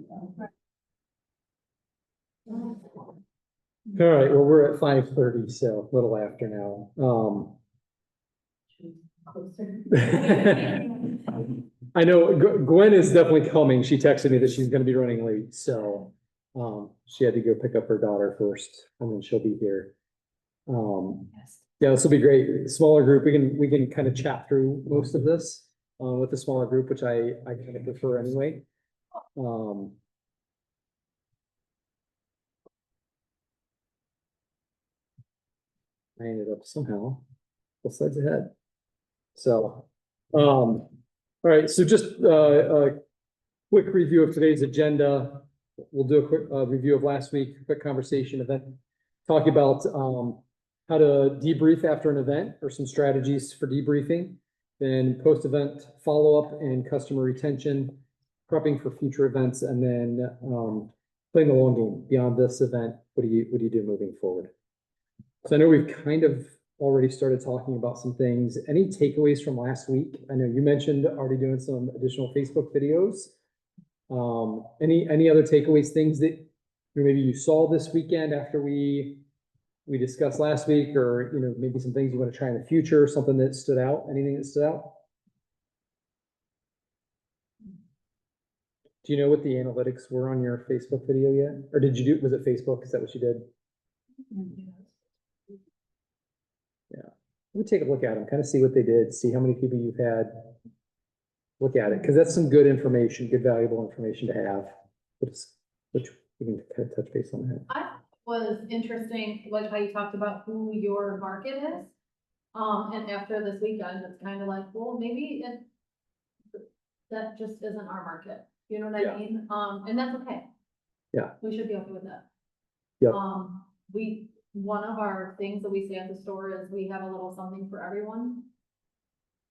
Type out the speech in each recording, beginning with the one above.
All right, well, we're at 5:30, so a little after now. I know Gwen is definitely coming. She texted me that she's gonna be running late, so she had to go pick up her daughter first, and then she'll be here. Yeah, this will be great. Smaller group, we can kind of chat through most of this with the smaller group, which I kind of prefer anyway. I ended up somehow both sides ahead. So, all right, so just a quick review of today's agenda. We'll do a quick review of last week, quick conversation event, talk about how to debrief after an event or some strategies for debriefing, then post-event follow-up and customer retention, prepping for future events, and then playing the long game beyond this event. What do you do moving forward? So I know we've kind of already started talking about some things. Any takeaways from last week? I know you mentioned already doing some additional Facebook videos. Any other takeaways, things that maybe you saw this weekend after we discussed last week, or maybe some things you want to try in the future, something that stood out, anything that stood out? Do you know what the analytics were on your Facebook video yet? Or was it Facebook? Is that what you did? Yeah, we take a look at them, kind of see what they did, see how many people you've had look at it, because that's some good information, good valuable information to have, which we can kind of touch base on that. I was interesting, like how you talked about who your market is. And after this weekend, it's kind of like, well, maybe that just isn't our market. You know what I mean? And that's okay. Yeah. We should be okay with that. Yep. One of our things that we say at the store is we have a little something for everyone.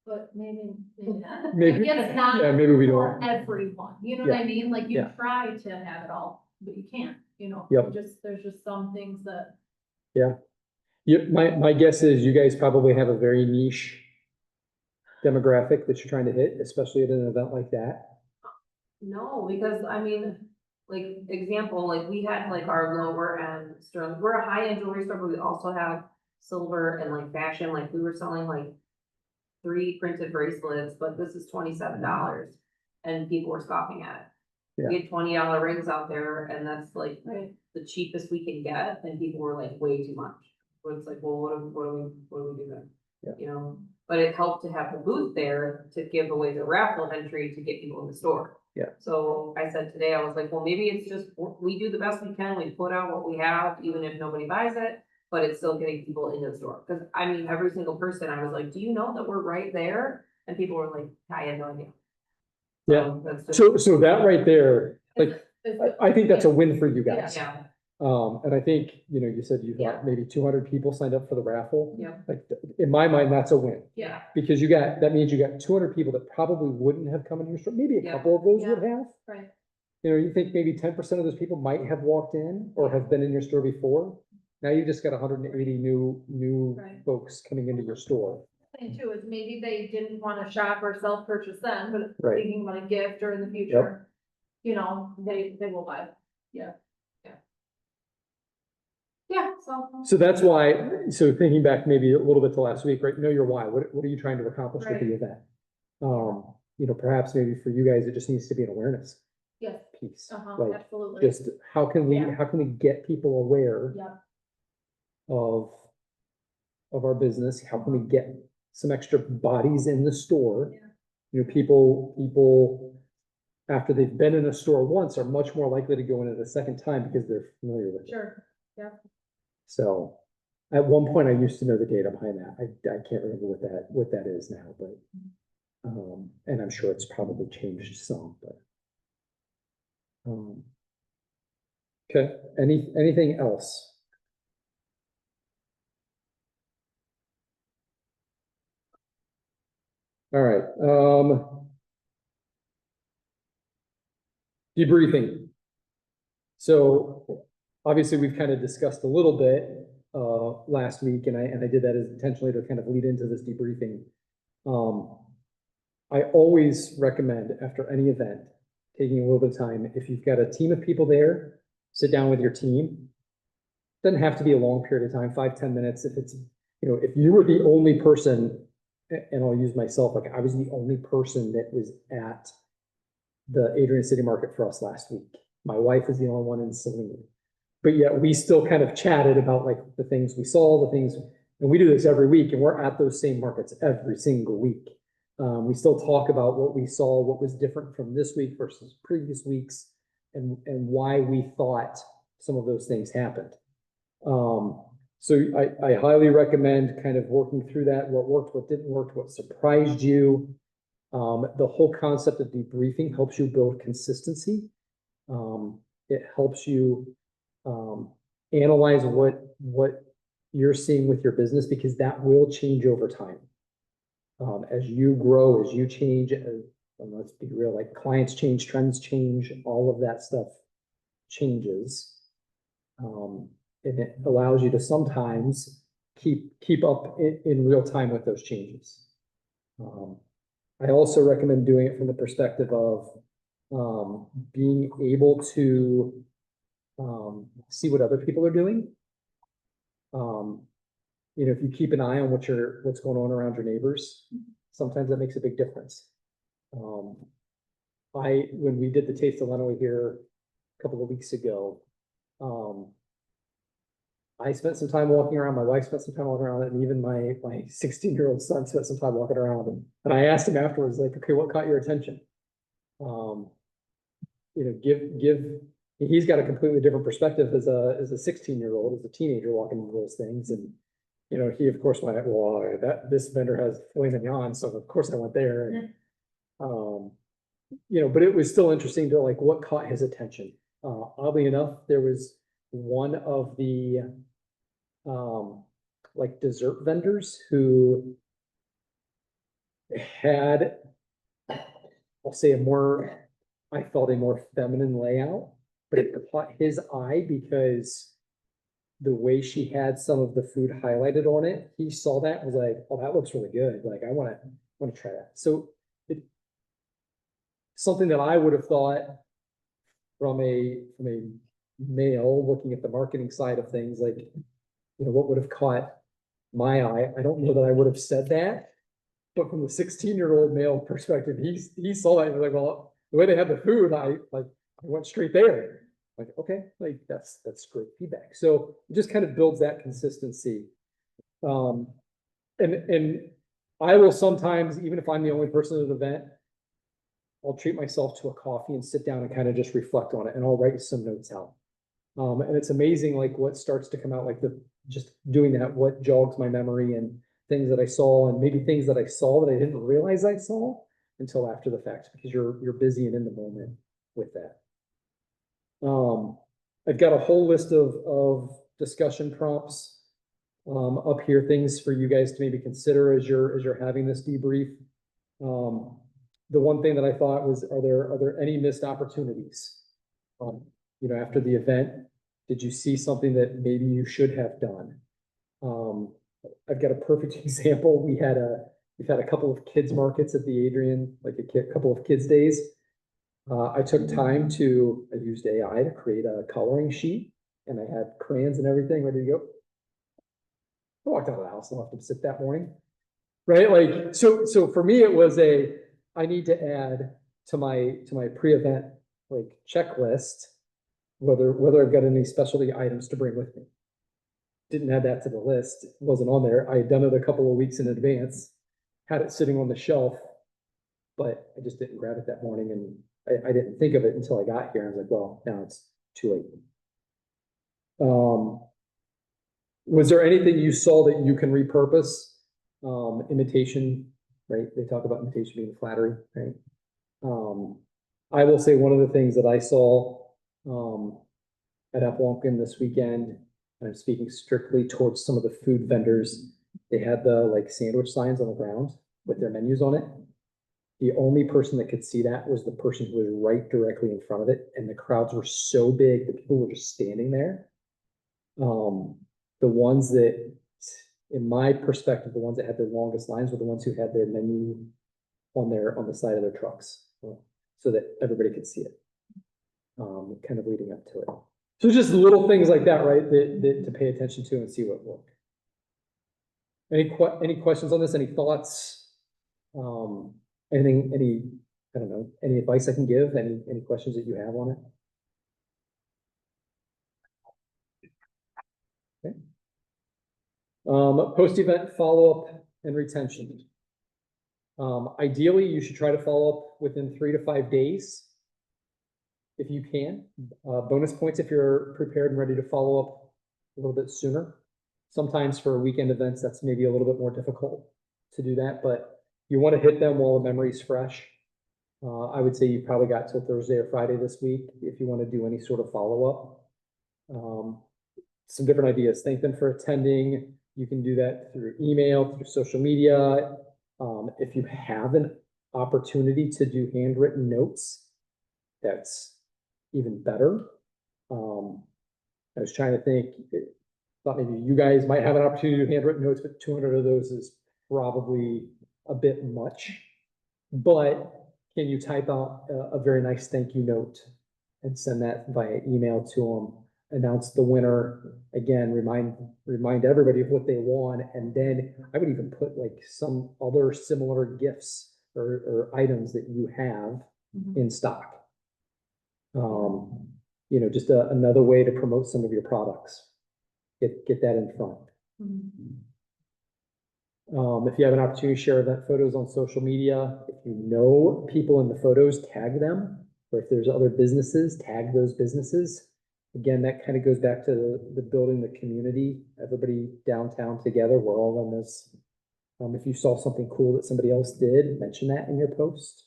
But maybe not. Maybe, it's not maybe we for don't. everyone. You know what I mean? Like you try to have it all, but you can't, Yep. There's just some things that. Yeah. My guess is you guys probably have a very niche demographic that you're trying to hit, especially at an event like that. No, because I mean, like example, like we had like our lower end store. We're a high end jewelry store, but we also have silver and like fashion. Like we were selling like 3 printed bracelets, but this is $27, and people were scoffing at it. Yeah. We had $20 rings out there, and that's like the cheapest we can get, and people were like way too much. So it's like, well, what do we do then? Yeah. But it helped to have the booth there to give away the raffle entry to get people in the store. Yeah. So I said today, I was like, well, maybe it's just, we do the best we can. We put out what we have, even if nobody buys it, but it's still getting people into the store. Cause I mean, every single person, I was like, do you know that we're right there? And people were like, I had no idea. Yeah. So that right there, like, I think that's a win for you guys. Yeah. And I think, you said you thought maybe 200 people signed up for the raffle. Yeah. Like in my mind, that's a win. Yeah. Because that means you got 200 people that probably wouldn't have come in your store. Maybe a couple of those would have. Right. You think maybe 10% of those people might have walked in or have been in your store before. Now you just got 180 new folks coming into your store. Thing too is maybe they didn't want to shop or self-purchase then, but thinking about a gift or in the future, they will buy. Yeah. So that's why, so thinking back maybe a little bit to last week, right? Know your why. What are you trying to accomplish with the event? Perhaps maybe for you guys, it just needs to be an awareness piece. Like absolutely. just how can we get people aware of our business? How can we get some extra bodies in the store? People after they've been in a store once are much more likely to go in it a second time because they're familiar with it. Sure. Yeah. So at one point I used to know the data behind that. I can't remember what that is now, but and I'm sure it's probably changed some, but okay. Anything else? All right. Debriefing. So obviously we've kind of discussed a little bit last week, and I did that as intentionally to kind of lead into this debriefing. I always recommend after any event taking a little bit of time. If you've got a team of people there, sit down with your team. Doesn't have to be a long period of time, 5-10 minutes. If it's, if you were the only person, and I'll use myself, like I was the only person that was at the Adrian City Market for us last week. My wife was the only one in Saline. But yet we still kind of chatted about like the things we saw, the things, and we do this every week, and we're at those same markets every single week. We still talk about what we saw, what was different from this week versus previous weeks, and why we thought some of those things happened. So I highly recommend kind of working through that, what worked, what didn't work, what surprised you. The whole concept of debriefing helps you build consistency. It helps you analyze what you're seeing with your business, because that will change over time. As you grow, as you change, and let's be real, like clients change, trends change, all of that stuff changes. And it allows you to sometimes keep up in real time with those changes. I also recommend doing it from the perspective of being able to see what other people are doing. If you keep an eye on what's going on around your neighbors, sometimes that makes a big difference. When we did the Taste of Lenawee here a couple of weeks ago, I spent some time walking around, my wife spent some time walking around, and even my 16-year-old son spent some time walking around. And I asked him afterwards, like, okay, what caught your attention? He's got a completely different perspective as a 16-year-old, as a teenager walking into those things. And, he of course went, well, this vendor has filet mignon, so of course I went there. And, but it was still interesting to like what caught his attention. Oddly enough, there was one of the like dessert vendors who had, I'll say I felt a more feminine layout, but it caught his eye because the way she had some of the food highlighted on it, he saw that and was like, oh, that looks really good. Like I want to try that. So something that I would have thought from a male looking at the marketing side of things, like, what would have caught my eye? I don't know that I would have said that, but from the 16-year-old male perspective, he saw that and was like, well, the way they had the food, I went straight there. Like, okay, like that's great feedback. So it just kind of builds that consistency. And I will sometimes, even if I'm the only person at an event, I'll treat myself to a coffee and sit down and kind of just reflect on it, and I'll write some notes out. And it's amazing, like what starts to come out, like just doing that, what jogs my memory and things that I saw, and maybe things that I saw that I didn't realize I saw until after the fact, because you're busy and in the moment with that. I've got a whole list of discussion prompts up here, things for you guys to maybe consider as you're having this debrief. The one thing that I thought was, are there any missed opportunities? After the event, did you see something that maybe you should have done? I've got a perfect example. We've had a couple of kids markets at the Adrian, like a couple of kids days. I took time I used AI to create a coloring sheet, and I had crayons and everything ready to go. I walked out of the house and left them sit that morning. Right? Like, so for me, it was I need to add to my pre-event like checklist whether I've got any specialty items to bring with me. Didn't add that to the list. It wasn't on there. I had done it a couple of weeks in advance, had it sitting on the shelf, but I just didn't grab it that morning, and I didn't think of it until I got here. I was like, well, now it's too late. Was there anything you saw that you can repurpose? Imitation, right? They talk about imitation being flattery, right? I will say one of the things that I saw at Apwonken this weekend, and I'm speaking strictly towards some of the food vendors, they had the like sandwich signs on the ground with their menus on it. The only person that could see that was the person who was right directly in front of it, and the crowds were so big that people were just standing there. The ones that, in my perspective, the ones that had the longest lines were the ones who had their menu on the side of their trucks. so that everybody could see it. Kind of leading up to it. So just little things like that, right, that to pay attention to and see what worked. Any questions on this? Any thoughts? Anything, I don't know, any advice I can give? Any questions that you have on it? Okay. Post-event follow-up and retention. Ideally, you should try to follow up within 3 to 5 days. If you can. Bonus points if you're prepared and ready to follow up a little bit sooner. Sometimes for weekend events, that's maybe a little bit more difficult to do that, but you want to hit them while the memory's fresh. I would say you probably got till Thursday or Friday this week if you want to do any sort of follow-up. Some different ideas. Thank them for attending. You can do that through email, through social media. If you have an opportunity to do handwritten notes, that's even better. I was trying to think, thought maybe you guys might have an opportunity to do handwritten notes, but 200 of those is probably a bit much. But can you type out a very nice thank you note and send that via email to them? Announce the winner again, remind everybody of what they won, and then I would even put like some other similar gifts or items that you have in stock. You know, just another way to promote some of your products. Get that in front. If you have an opportunity to share event photos on social media, if you know people in the photos, tag them. Or if there's other businesses, tag those businesses. Again, that kind of goes back to the building the community, everybody downtown together. We're all in this. If you saw something cool that somebody else did, mention that in your post.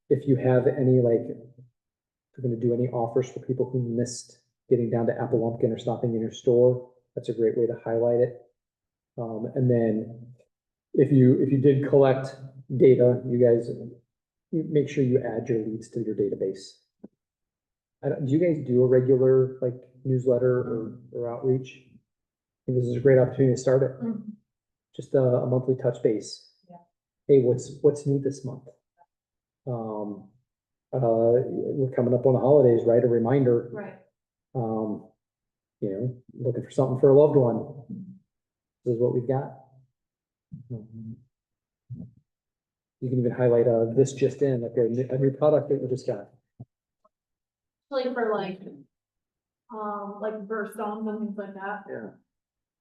If you have any, like, if you're going to do any offers for people who missed getting down to Apple Lumpkin or stopping in your store, that's a great way to highlight it. And then if you did collect data, you guys make sure you add your leads to your database. Do you guys do a regular like newsletter or outreach? I think this is a great opportunity to start it. Just a monthly touch base. Yeah. Hey, what's new this month? We're coming up on the holidays, right? A reminder. Right. You know, looking for something for a loved one. This is what we've got. You can even highlight this just in, like a new product that we just got. Like for like birthstones and things like that. Yeah.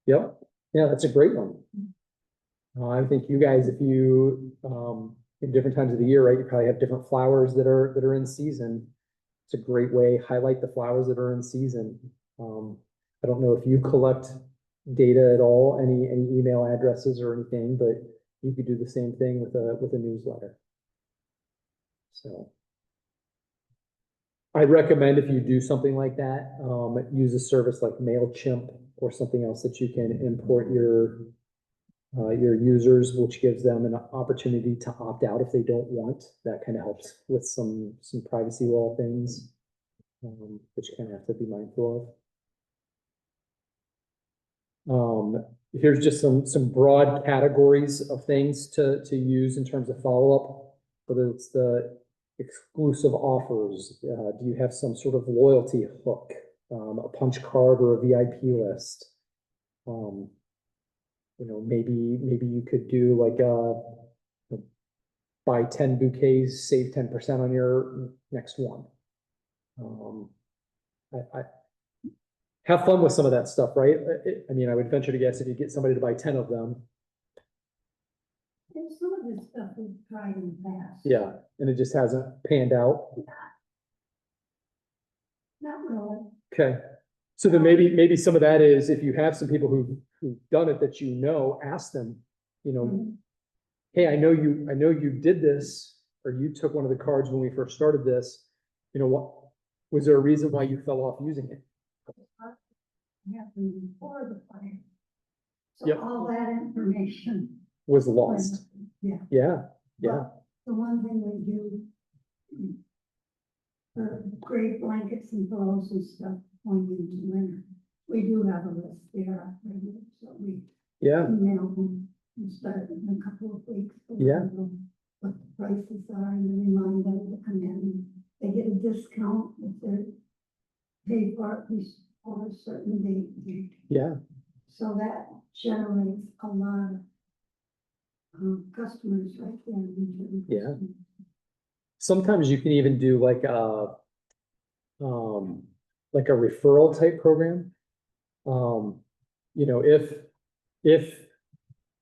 Yep. Yeah, that's a great one. I think you guys, if you in different times of the year, right, you probably have different flowers that are in season. It's a great way, highlight the flowers that are in season. I don't know if you collect data at all, any email addresses or anything, but you could do the same thing with a newsletter. So I recommend if you do something like that, use a service like MailChimp or something else that you can import your users, which gives them an opportunity to opt out if they don't want. That kind of helps with some privacy law things, that you kind of have to be mindful of. Here's just some broad categories of things to use in terms of follow-up, whether it's the exclusive offers. Do you have some sort of loyalty hook, a punch card or a VIP list? You know, maybe you could do like buy 10 bouquets, save 10% on your next one. I have fun with some of that stuff, right? I mean, I would venture to guess if you get somebody to buy 10 of them. And some of this stuff we've tried in the past. Yeah, and it just hasn't panned out. Not really. Okay. So then maybe some of that is if you have some people who've done it that you know, ask them, you know, hey, I know you did this, or you took one of the cards when we first started this. You know, what was there a reason why you fell off using it? Happened before the fire. So Yep. all that information. Was lost. Yeah. Yeah. But the one thing we do, gray blankets and pillows and stuff going into winter, we do have a list there, so we Yeah. email them and start in a couple of weeks. Yeah. what the prices are and remind them to come in. They get a discount if they're paid for at least for a certain date. Yeah, So that generates a lot of customers right there. Yeah. sometimes you can even do like a referral type program. You know, if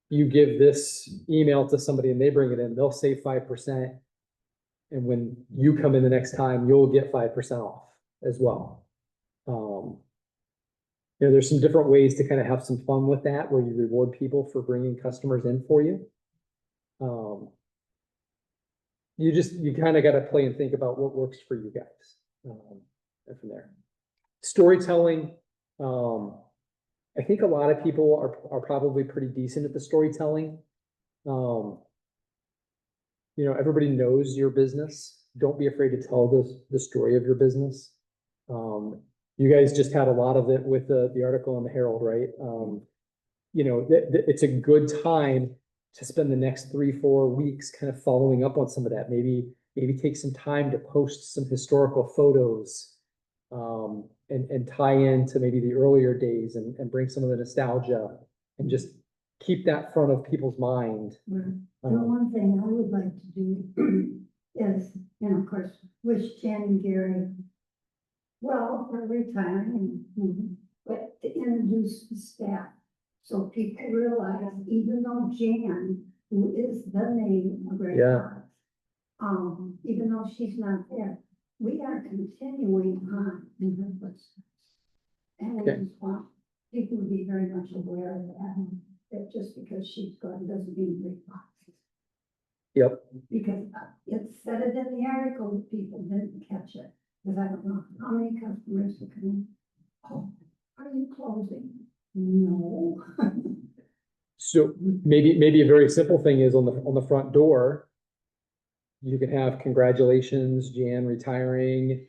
you give this email to somebody and they bring it in, they'll save 5%. And when you come in the next time, you'll get 5% off as well. You know, there's some different ways to kind of have some fun with that, where you reward people for bringing customers in for you. You kind of got to play and think about what works for you guys. And from there, storytelling. I think a lot of people are probably pretty decent at the storytelling. You know, everybody knows your business. Don't be afraid to tell the story of your business. You guys just had a lot of it with the article in the Herald, right? You know, it's a good time to spend the next 3-4 weeks kind of following up on some of that. Maybe take some time to post some historical photos, and tie into maybe the earlier days and bring some of the nostalgia and just keep that front of people's mind. The one thing I would like to do is, of course, wish Jan and Gary well for retiring, but to introduce the staff. So people realize, even though Jan, who is the name of Great Fox, even though she's not there, we are continuing on in her footsteps. And we just want people to be very much aware of that just because she's gone doesn't mean Great Fox. Yep. Because it said it in the article, but people didn't catch it. Because I don't know how many customers are coming. Oh, are you closing? No. So maybe a very simple thing is on the front door, you can have congratulations, Jan retiring.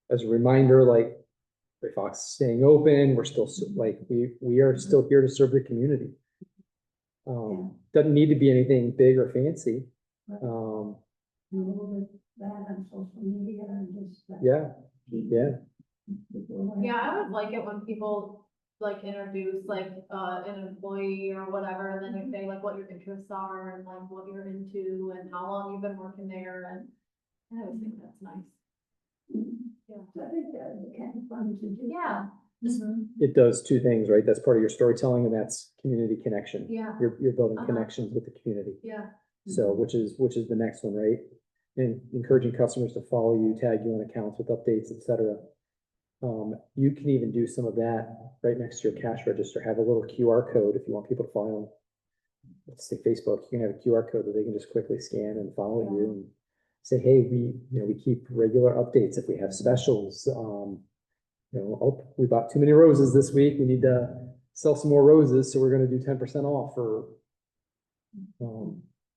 As a reminder, like Great Fox is staying open. We're still we are still here to serve the community. Doesn't need to be anything big or fancy. That on social media and just. Yeah. Yeah, I would like it when people like introduce like an employee or whatever, and then you say like what your interests are and like what you're into and how long you've been working there, and I always think that's nice. So I think that would be kind of fun to do. Yeah. It does two things, right? That's part of your storytelling, and that's community connection. Yeah. You're building connections with the community. Yeah. So which is the next one, right? And encouraging customers to follow you, tag you on accounts with updates, etc. You can even do some of that right next to your cash register. Have a little QR code if you want people to follow. Let's say Facebook, you can have a QR code that they can just quickly scan and follow you and say, hey, we keep regular updates if we have specials. Oh, we bought too many roses this week. We need to sell some more roses, so we're going to do 10% off. Or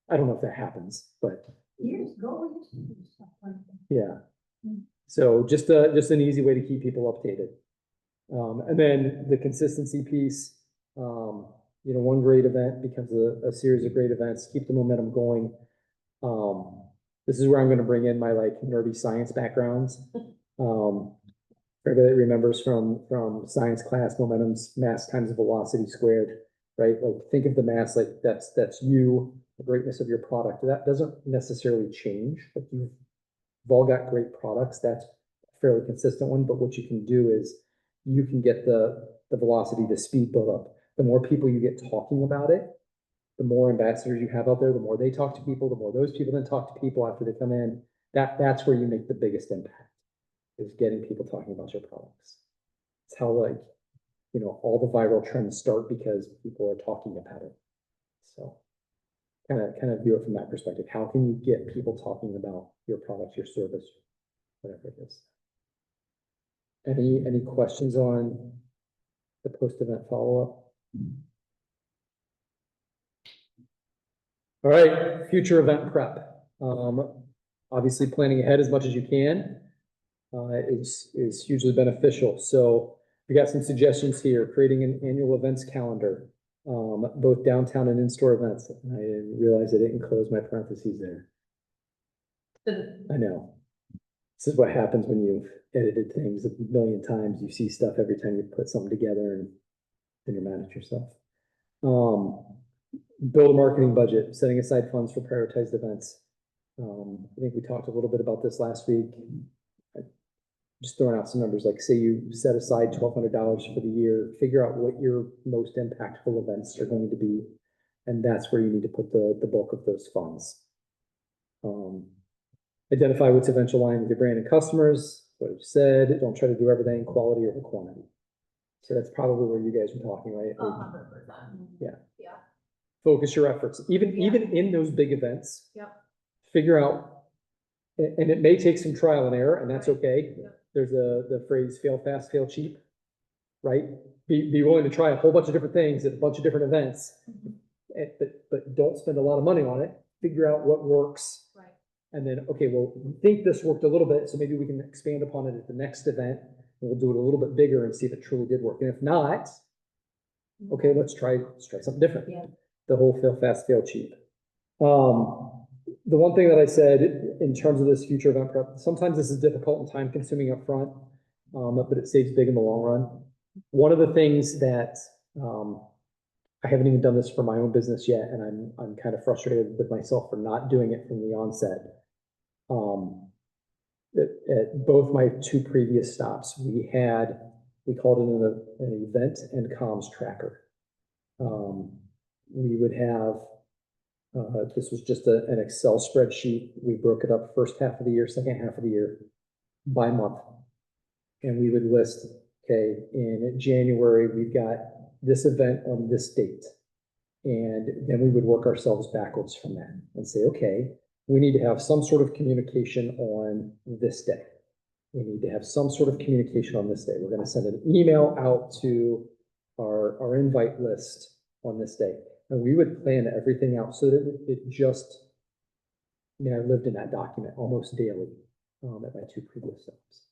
I don't know if that happens, but Years ago, we used to do stuff like that. yeah. So just an easy way to keep people updated. And then the consistency piece, one great event becomes a series of great events, keep the momentum going. This is where I'm going to bring in my nerdy science backgrounds. Everybody that remembers from science class, momentum's mass times velocity squared, right? Like think of the mass, like that's you, the greatness of your product. That doesn't necessarily change. Like you've all got great products. That's a fairly consistent one. But what you can do is you can get the velocity, the speed build up. The more people you get talking about it, the more ambassadors you have out there, the more they talk to people, the more those people then talk to people after they come in. That's where you make the biggest impact, is getting people talking about your products. It's how all the viral trends start because people are talking about it. So kind of view it from that perspective. How can you get people talking about your product, your service, whatever it is? Any questions on the post-event follow-up? All right, future event prep. Obviously planning ahead as much as you can is hugely beneficial. So we got some suggestions here: creating an annual events calendar, both downtown and in-store events. And I didn't realize I didn't close my parentheses there. I know. This is what happens when you've edited things a million times. You see stuff every time you put something together and then you're mad at yourself. Build a marketing budget, setting aside funds for prioritized events. I think we talked a little bit about this last week. Just throwing out some numbers, like say you set aside $1,200 for the year, figure out what your most impactful events are going to be. And that's where you need to put the bulk of those funds. Identify what's events aligned with your brand and customers. What you said, don't try to do everything quality over quantity. So that's probably where you guys were talking, right? 100%. Yeah. Yeah. Focus your efforts, even in those big events. Yep. Figure out, and it may take some trial and error, and that's okay. Yep. There's the phrase fail fast, fail cheap, right? Be willing to try a whole bunch of different things at a bunch of different events, but don't spend a lot of money on it. Figure out what works. Right. And then, okay, well, we think this worked a little bit, so maybe we can expand upon it at the next event. And we'll do it a little bit bigger and see if it truly did work. And if not, okay, let's try something different. Yeah. The whole fail fast, fail cheap. The one thing that I said in terms of this future event prep, sometimes this is difficult and time consuming up front, but it saves big in the long run. One of the things that, I haven't even done this for my own business yet, and I'm kind of frustrated with myself for not doing it from the onset. At both my two previous stops, we called it an event and comms tracker. We would have, this was just an Excel spreadsheet. We broke it up first half of the year, second half of the year by month. And we would list, okay, in January, we've got this event on this date. And then we would work ourselves backwards from that and say, okay, we need to have some sort of communication on this day. We need to have some sort of communication on this day. We're going to send an email out to our invite list on this day. And we would plan everything out so that it just, I mean, I lived in that document almost daily at my two previous stops.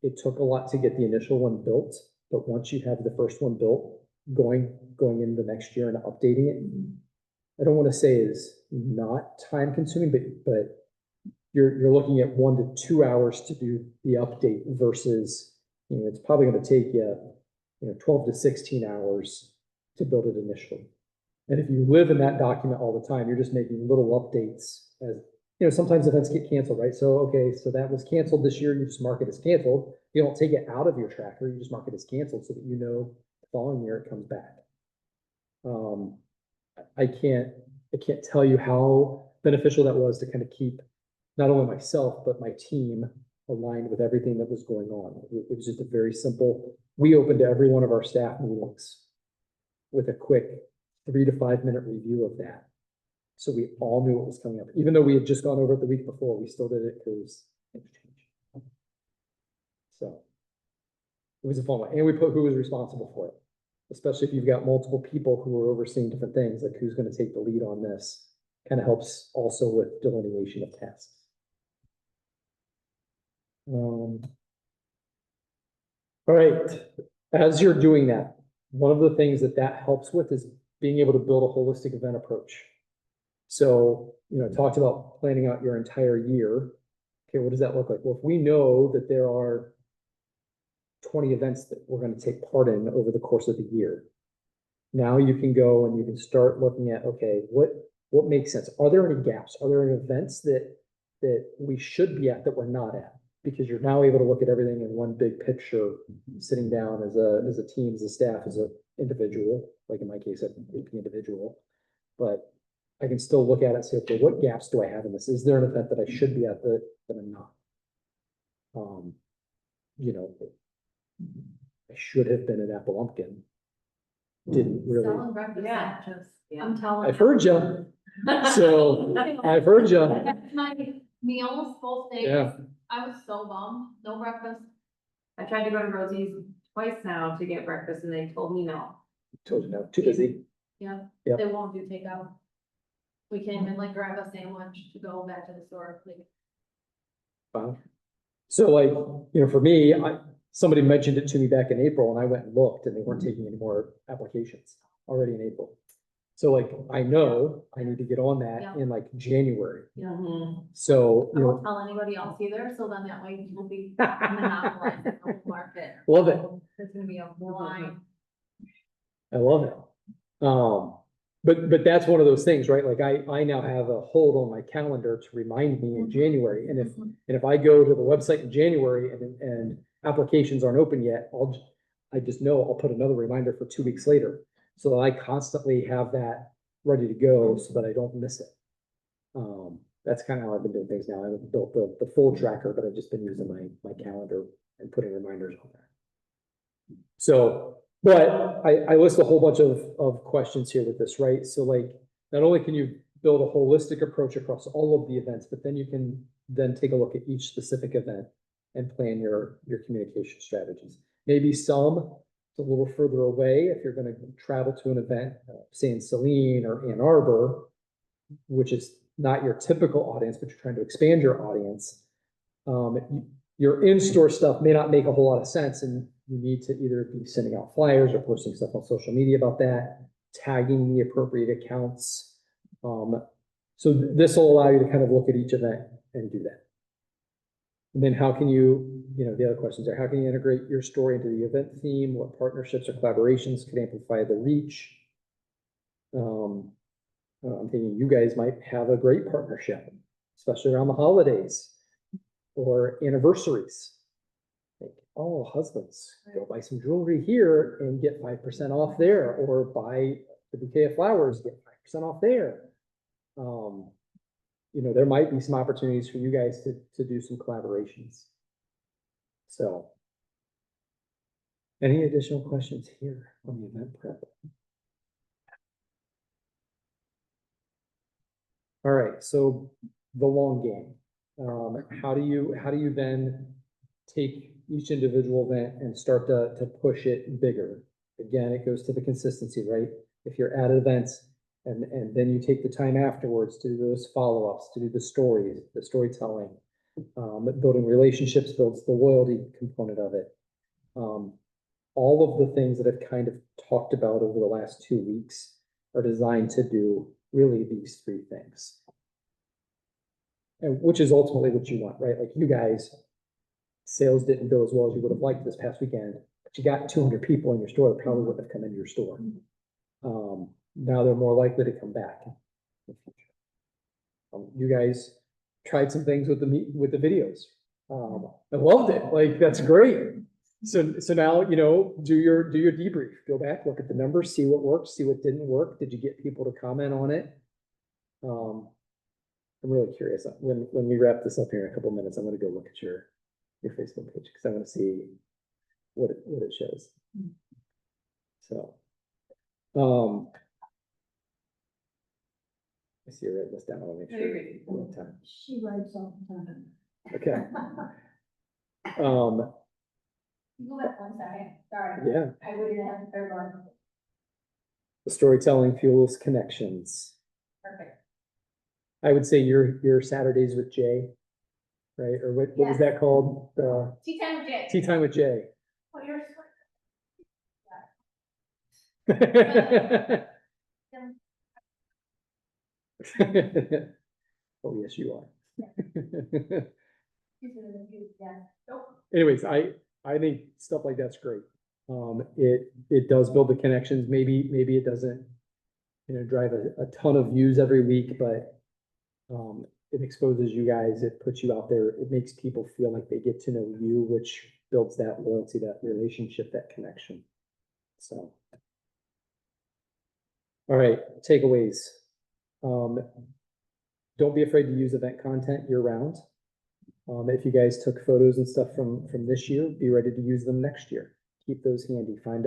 It took a lot to get the initial one built, but once you have the first one built, going in the next year and updating it, I don't want to say is not time consuming, but you're looking at 1 to 2 hours to do the update versus, it's probably going to take you, 12 to 16 hours to build it initially. And if you live in that document all the time, you're just making little updates as, sometimes events get canceled, right? So, okay, so that was canceled this year. You just mark it as canceled. You don't take it out of your tracker. You just mark it as canceled so that the following year it comes back. I can't tell you how beneficial that was to kind of keep not only myself, but my team aligned with everything that was going on. It was just a very simple, we opened every one of our staff meetings with a quick 3 to 5 minute review of that. So we all knew what was coming up. Even though we had just gone over it the week before, we still did it because things changed. So it was a fun one. And we put who was responsible for it, especially if you've got multiple people who are overseeing different things, like who's going to take the lead on this. Kind of helps also with delineation of tasks. All right, as you're doing that, one of the things that helps with is being able to build a holistic event approach. So, I talked about planning out your entire year. Okay, what does that look like? Well, if we know that there are 20 events that we're going to take part in over the course of the year, now you can go and you can start looking at, okay, what makes sense? Are there any gaps? Are there any events that we should be at that we're not at? Because you're now able to look at everything in one big picture, sitting down as a team, as a staff, as an individual, like in my case, an AP individual. But I can still look at it and say, okay, what gaps do I have in this? Is there an event that I should be at that I'm not? I should have been at Apple Lumpkin. Didn't really. Selling breakfast Yeah. sandwiches. Yeah. I'm telling I've heard you. So I've heard you. My meals, both days. Yeah. I was so bummed. No breakfast. I tried to go to Rosie's twice now to get breakfast and they told me no. Told you no, too busy. Yeah. Yep. They won't do takeout. We can't even like grab a sandwich to go back to the store. Like, Wow. So for me, somebody mentioned it to me back in April and I went and looked and they weren't taking any more applications already in April. So like, I know I need to get on that Yeah. in like January. Mhm. So, I you won't know, tell anybody else either, so then that way you'll be monopolizing the whole market. love it. There's gonna be a blind. I love it. But that's one of those things, right? Like I now have a hold on my calendar to remind me in January. And if I go to the website in January and applications aren't open yet, I just know I'll put another reminder for 2 weeks later. So that I constantly have that ready to go so that I don't miss it. That's kind of how I've been doing things now. I haven't built the full tracker, but I've just been using my calendar and putting reminders on there. So, but I list a whole bunch of questions here with this, right? So like, not only can you build a holistic approach across all of the events, but then you can then take a look at each specific event and plan your communication strategies. Maybe some a little further away if you're going to travel to an event, say in Saline or Ann Arbor, which is not your typical audience, but you're trying to expand your audience. Your in-store stuff may not make a whole lot of sense, and you need to either be sending out flyers or posting stuff on social media about that, tagging the appropriate accounts. So this will allow you to kind of look at each event and do that. And then how can you, the other questions are, how can you integrate your story into the event theme? What partnerships or collaborations could amplify the reach? I'm thinking you guys might have a great partnership, especially around the holidays or anniversaries. Like, oh, husbands, go buy some jewelry here and get 5% off there, or buy a bouquet of flowers, get 5% off there. There might be some opportunities for you guys to do some collaborations. So, any additional questions here on the event prep? All right, so the long game. How do you then take each individual event and start to push it bigger? Again, it goes to the consistency, right? If you're at events and then you take the time afterwards to do those follow-ups, to do the stories, the storytelling, building relationships builds the loyalty component of it. All of the things that I've kind of talked about over the last 2 weeks are designed to do really these 3 things. And which is ultimately what you want, right? Like you guys, sales didn't go as well as you would have liked this past weekend, but you got 200 people in your store that probably wouldn't have come into your store. Now they're more likely to come back in the future. You guys tried some things with the videos. I loved it. Like, that's great. So now, do your debrief, go back, look at the numbers, see what worked, see what didn't work. Did you get people to comment on it? I'm really curious. When we wrap this up here in a couple of minutes, I'm going to go look at your Facebook page because I want to see what it shows. So, I see you writing this down. I want to make sure. She writes all the time. Okay. Go back 1 second, sorry. Yeah. I would have the third one. The storytelling fuels connections. Perfect. I would say your Saturdays with Jay, right? Or what was that called? Tea time with Jay. Tea time with Jay. Oh, you're Oh, yes, you are. Yeah. Nope. Anyways, I think stuff like that's great. It does build the connections. Maybe it doesn't, drive a ton of views every week, but it exposes you guys, it puts you out there, it makes people feel like they get to know you, which builds that loyalty, that relationship, that connection. So, all right, takeaways. Don't be afraid to use event content year round. If you guys took photos and stuff from this year, be ready to use them next year. Keep those handy. Find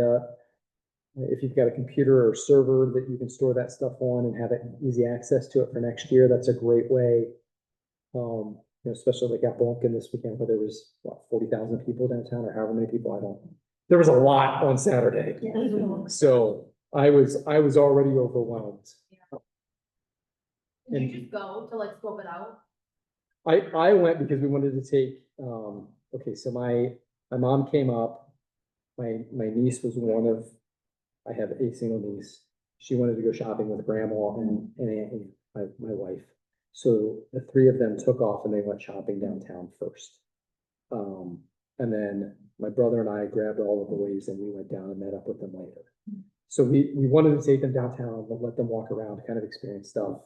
if you've got a computer or server that you can store that stuff on and have easy access to it for next year, that's a great way. Especially like at Bulkin this weekend where there was 40,000 people downtown, or however many people, there was a lot on Saturday. So I was already overwhelmed. Did you just go to scope it out? I went because we wanted to take, okay, so My mom came up, my niece was one of, I have a single niece. She wanted to go shopping with grandma and aunt and my wife. So the three of them took off and they went shopping downtown first. And then my brother and I grabbed all of the boys and we went down and met up with them later. So we wanted to take them downtown, but let them walk around, kind of experience stuff,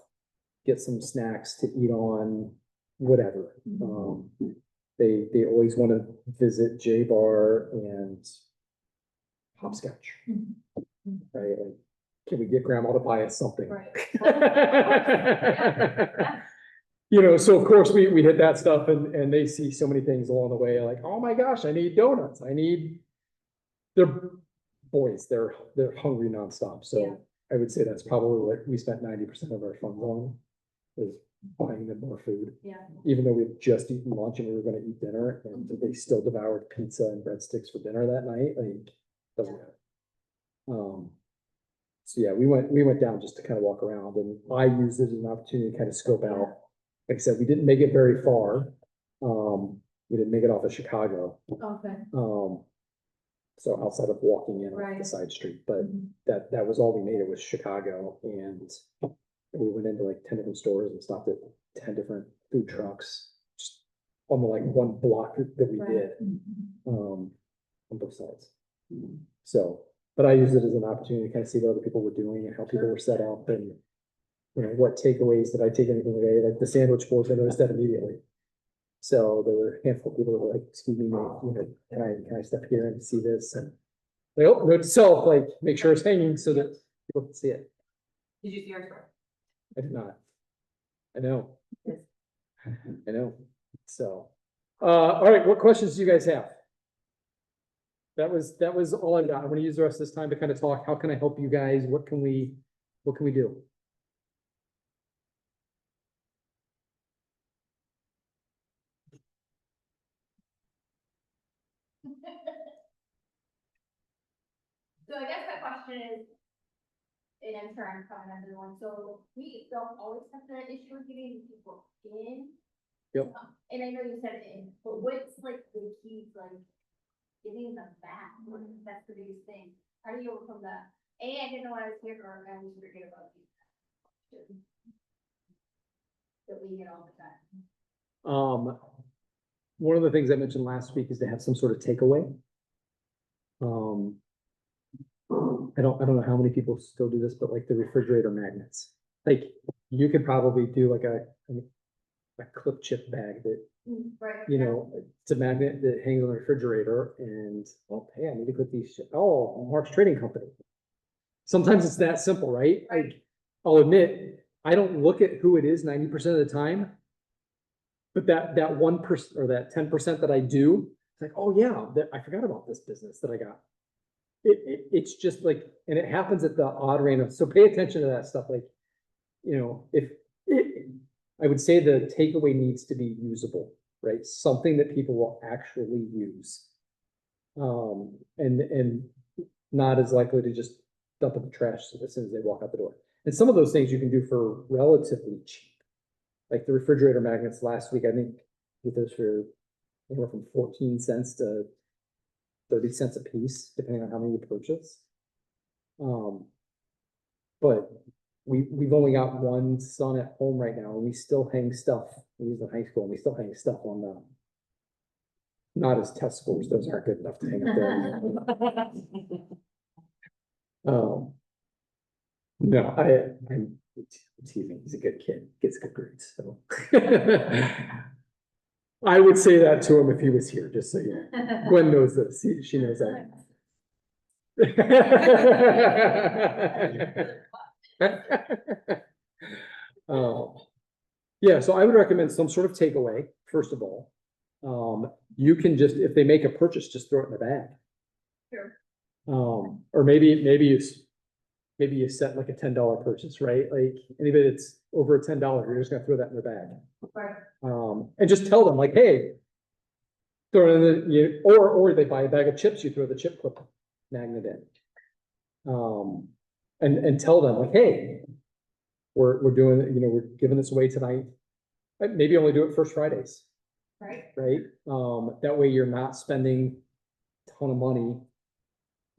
get some snacks to eat on, whatever. They always want to visit J Bar and hopscotch, right? Like, can we get grandma to buy us something? Right. You know, so of course we hit that stuff and they see so many things along the way, like, oh my gosh, I need donuts. They're boys, they're hungry nonstop. So Yeah. I would say that's probably what we spent 90% of our funds on, is buying them more food. Yeah. Even though we had just eaten lunch and we were gonna eat dinner, and they still devoured pizza and breadsticks for dinner that night, like, doesn't matter. So yeah, we went down just to kind of walk around, and I used it as an opportunity to kind of scope out. Like I said, we didn't make it very far. We didn't make it off of Chicago. Okay. So outside of walking in off the Right. side street, but Mhm. that was all we made. It was Chicago, and we went into like 10 different stores and stopped at 10 different food trucks, just on the like one block that we Right. did, on both sides. So, but I used it as an opportunity to kind of see what other people were doing and how people Sure. were set up, and you know, what takeaways, did I take anything away? Like the sandwich boards, I noticed that immediately. So there were a handful of people that were like, excuse me, mate, you know, can I step here and see this? And they, oh, note to self, like, make sure it's hanging so that people can see it. Did you see our store? I did not. I know. Yes. I know. So, all right, what questions do you guys have? That was all I got. I'm gonna use the rest of this time to kind of talk. How can I help you guys? What can we do? So I guess my question is, and I'm sure I'm covering everyone, so we don't always have that issue with getting people in. Yep. And I know you said in, but what's like the key to like getting them back? That's the biggest thing. How do you overcome that? A, I didn't know I was here, or I was forget about you. That we get all the time. One of the things I mentioned last week is to have some sort of takeaway. I don't know how many people still do this, but like the refrigerator magnets, like you could probably do like a clip chip bag that, Right. you know, it's a magnet that hangs on the refrigerator, and, oh, hey, I need to clip these, oh, Mark's Trading Company. Sometimes it's that simple, right? I'll admit, I don't look at who it is 90% of the time. But that 1% or that 10% that I do, it's like, oh yeah, I forgot about this business that I got. It's just like, and it happens at the odd random. So pay attention to that stuff. Like, you know, I would say the takeaway needs to be usable, right? Something that people will actually use. And not as likely to just dump in the trash as soon as they walk out the door. And some of those things you can do for relatively cheap. Like the refrigerator magnets last week, I think get those for anywhere from 14 cents to 30 cents a piece, depending on how many you purchase. But we've only got one son at home right now, and we still hang stuff. He's in high school, and we still hang stuff on the, not as test scores, those aren't good enough to hang up there. No, I'm teasing. He's a good kid, gets good grades, so. I would say that to him if he was here, just so you know. Gwen knows this, she knows that. Yeah, so I would recommend some sort of takeaway, first of all. You can just, if they make a purchase, just throw it in the bag. Sure. Or maybe you set like a $10 purchase, right? Like anybody that's over a $10, you're just gonna throw that in their bag. Right. And just tell them like, hey, throw it in the, or they buy a bag of chips, you throw the chip clip magnet in. And tell them like, hey, we're doing, you know, we're giving this away tonight. Maybe only do it first Fridays, Right. right? That way you're not spending ton of money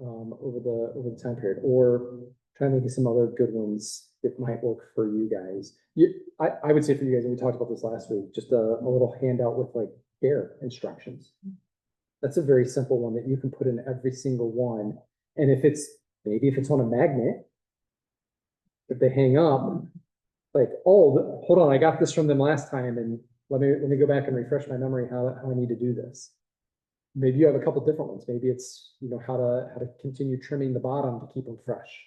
over the time period, or try to think of some other good ones that might work for you guys. I would say for you guys, and we talked about this last week, just a little handout with like care instructions. That's a very simple one that you can put in every single one. And if it's on a magnet, if they hang up, like, oh, hold on, I got this from them last time, and let me go back and refresh my memory how I need to do this. Maybe you have a couple different ones. Maybe it's, how to continue trimming the bottom to keep them fresh.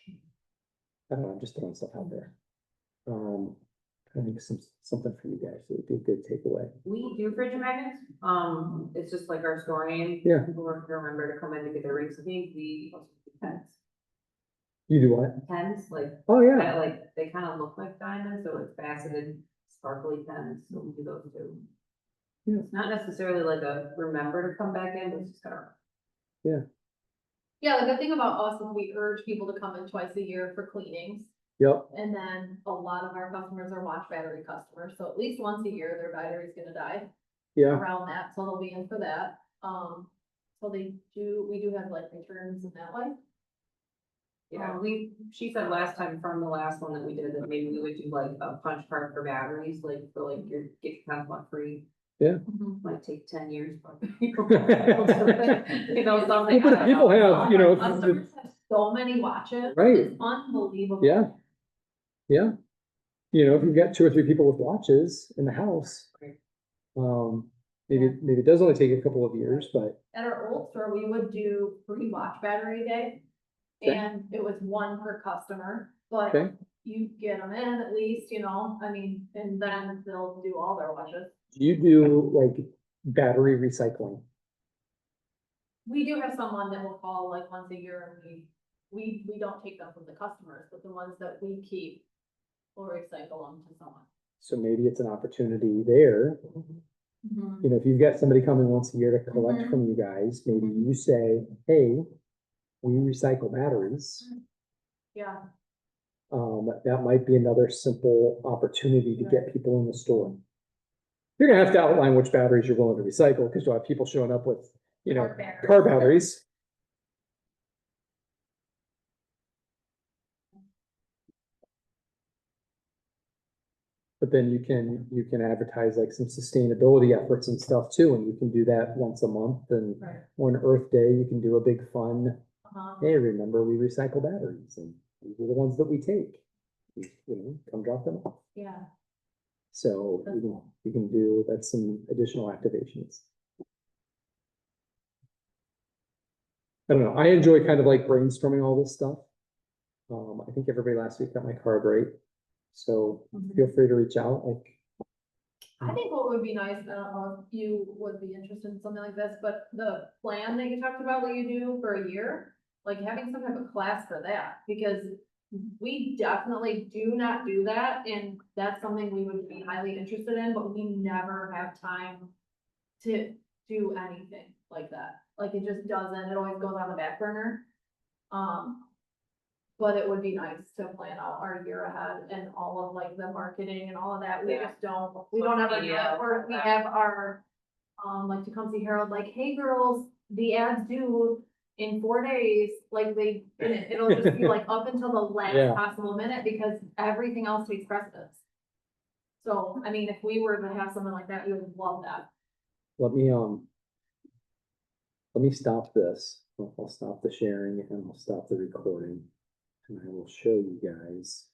I don't know, I'm just throwing stuff out there. I think something for you guys that would be a good takeaway. We do fridge magnets. It's just like our store name. Yeah. People remember to come in to get their rings. I think we also do pens. You do what? Pens, like, Oh, yeah. that, like, they kind of look like diamonds, so it's faceted, sparkly pens, so we do those too. Yeah. It's not necessarily like a remember to come back in, but it's just kind of. Yeah, the good thing about us is we urge people to come in twice a year for cleanings. Yep. And then a lot of our customers are watch battery customers, so at least once a year, their battery's gonna die Yeah. around that, so they'll be in for that. So we do have like returns in that way. Yeah, she said last time from the last one that we did, that maybe we would do like a punch card for batteries, like for like your, get your 10 month free. Might take 10 years, but. Something. Well, but people have, Customers have so many watches. Right. It's unbelievable. Yeah. Yeah. If you've got 2 or 3 people with watches in the house, Right. maybe it does only take a couple of years, but At our old store, we would do free watch battery day. Okay. And it was 1 per customer, but Okay. you get them in at least, and then they'll do all their watches. do you do like battery recycling? We do have someone that will call like once a year, and we don't take them from the customers, but the ones that we keep, we'll recycle them to someone. So maybe it's an opportunity there. If you've got somebody coming once a year to collect Mhm. from you guys, maybe you say, hey, we recycle batteries. Yeah, That might be another simple opportunity to get people in the store. You're gonna have to outline which batteries you're willing to recycle, because you'll have people showing up with, car batteries. But then you can advertise like some sustainability efforts and stuff too, and you can do that once a month, and right. on Earth Day, you can do a big fun, Uh-huh. hey, remember we recycle batteries, and these are the ones that we take. Come drop them off. Yeah, So you can do, that's some additional activations. I don't know, I enjoy kind of like brainstorming all this stuff. I think everybody last week got my card right, so feel free to reach out, like. I think what would be nice, I don't know if you would be interested in something like this, but the plan that you talked about that you do for a year, like having some type of class for that, because we definitely do not do that, and that's something we would be highly interested in, but we never have time to do anything like that. Like, it just doesn't, it always goes on the back burner. But it would be nice to plan out our year ahead and all of like the marketing and all of that. We just don't, we don't ever do it. Or we have our, like Tecumseh Herald, like, hey girls, the ads due in 4 days, like it'll just be like up until the last Yeah. possible minute, because everything else takes precedence. So, I mean, if we were to have something like that, we would love that. Let me stop this. I'll stop the sharing and I'll stop the recording. And I will show you guys